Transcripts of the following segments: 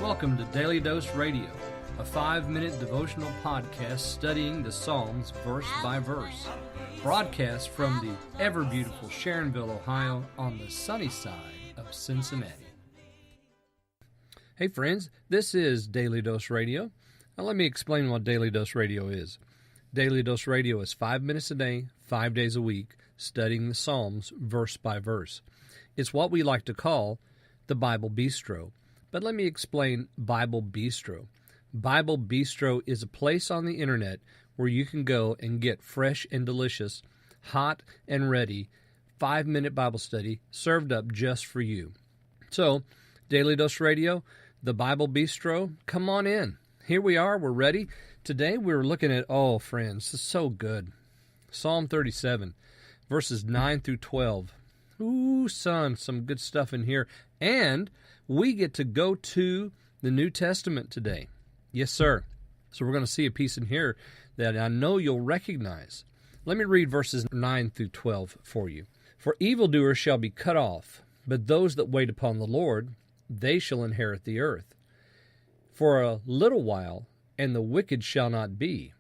Welcome to Daily Dose Radio, a 5-minute devotional podcast studying the Psalms verse by verse. Broadcast from the ever-beautiful Sharonville, Ohio, on the sunny side of Cincinnati. Hey friends, this is Daily Dose Radio. Now let me explain what Daily Dose Radio is. Daily Dose Radio is 5 minutes a day, 5 days a week, studying the Psalms verse by verse. It's what we like to call the Bible Bistro. But let me explain Bible Bistro. Bible Bistro is a place on the internet where you can go and get fresh and delicious, hot and ready, 5-minute Bible study served up just for you. So, Daily Dose Radio, the Bible Bistro, come on in. Here we are, we're ready. Today we're looking at, friends, this is so good. Psalm 37, verses 9 through 12. Ooh, son, some good stuff in here. And we get to go to the New Testament today. Yes, sir. So we're going to see a piece in here that I know you'll recognize. Let me read verses 9 through 12 for you. For evildoers shall be cut off, but those that wait upon the Lord, they shall inherit the earth. For a little while, and the wicked shall not be.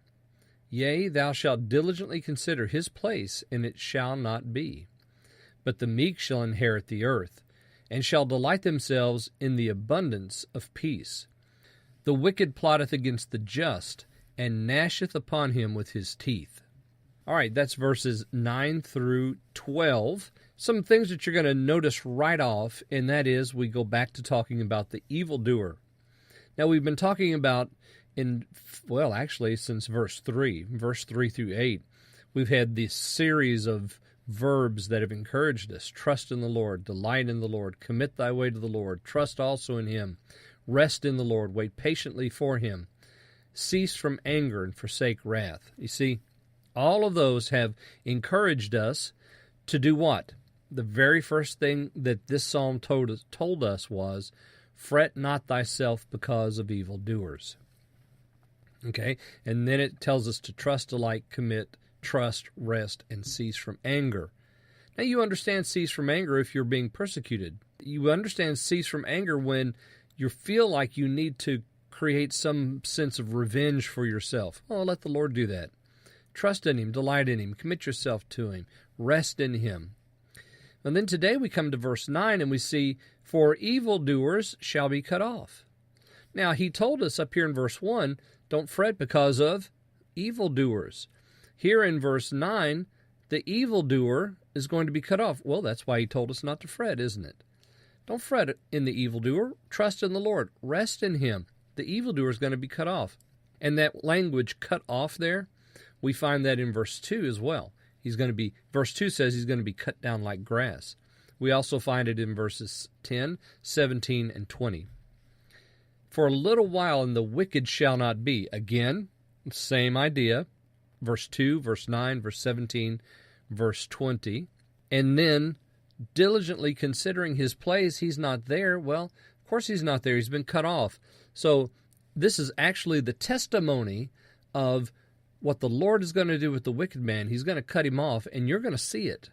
Yea, thou shalt diligently consider his place, and it shall not be. But the meek shall inherit the earth, and shall delight themselves in the abundance of peace. The wicked plotteth against the just, and gnasheth upon him with his teeth. All right, that's verses 9 through 12. Some things that you're going to notice right off, and that is we go back to talking about the evildoer. Now, we've been talking about since verse 3 through 8, we've had this series of verbs that have encouraged us. Trust in the Lord, delight in the Lord, commit thy way to the Lord, trust also in him, rest in the Lord, wait patiently for him, cease from anger and forsake wrath. You see, all of those have encouraged us to do what? The very first thing that this psalm told us was, fret not thyself because of evildoers. Okay, and then it tells us to trust, delight, commit, trust, rest, and cease from anger. Now you understand cease from anger if you're being persecuted. You understand cease from anger when you feel like you need to create some sense of revenge for yourself. Let the Lord do that. Trust in him, delight in him, commit yourself to him, rest in him. And then today we come to verse 9 and we see, for evildoers shall be cut off. Now he told us up here in verse 1, don't fret because of evildoers. Here in verse 9, the evildoer is going to be cut off. Well, that's why he told us not to fret, isn't it? Don't fret in the evildoer. Trust in the Lord. Rest in him. The evildoer is going to be cut off. And that language, cut off there, we find that in verse 2 as well. Verse 2 says he's going to be cut down like grass. We also find it in verses 10, 17, and 20. For a little while, and the wicked shall not be. Again, same idea. Verse 2, verse 9, verse 17, verse 20. And then, diligently considering his place, he's not there. Well, of course he's not there. He's been cut off. So this is actually the testimony of what the Lord is going to do with the wicked man. He's going to cut him off, and you're going to see it.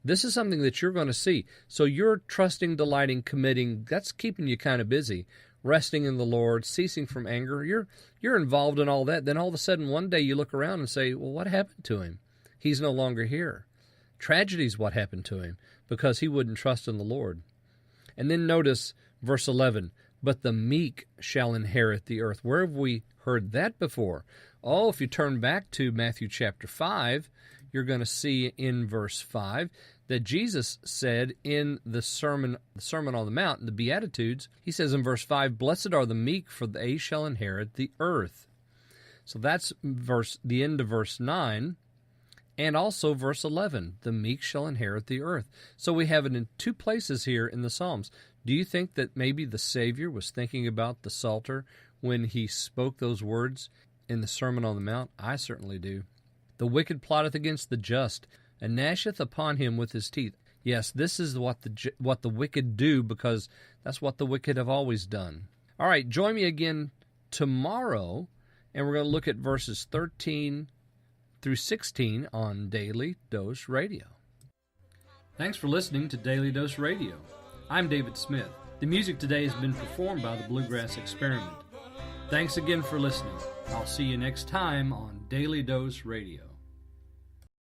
This is something that you're going to see. So you're trusting, delighting, committing. That's keeping you kind of busy. Resting in the Lord, ceasing from anger. You're involved in all that. Then all of a sudden, one day you look around and say, well, what happened to him? He's no longer here. Tragedy is what happened to him because he wouldn't trust in the Lord. And then notice verse 11, but the meek shall inherit the earth. Where have we heard that before? If you turn back to Matthew chapter 5, you're going to see in verse 5 that Jesus said in the Sermon on the Mount, the Beatitudes, he says in verse 5, blessed are the meek, for they shall inherit the earth. So that's the end of verse 9, and also verse 11, the meek shall inherit the earth. So we have it in two places here in the Psalms. Do you think that maybe the Savior was thinking about the Psalter when he spoke those words in the Sermon on the Mount? I certainly do. The wicked plotteth against the just, and gnasheth upon him with his teeth. Yes, this is what the wicked do, because that's what the wicked have always done. All right, join me again tomorrow, and we're going to look at verses 13 through 16 on Daily Dose Radio. Thanks for listening to Daily Dose Radio. I'm David Smith. The music today has been performed by the Bluegrass Experiment. Thanks again for listening. I'll see you next time on Daily Dose Radio.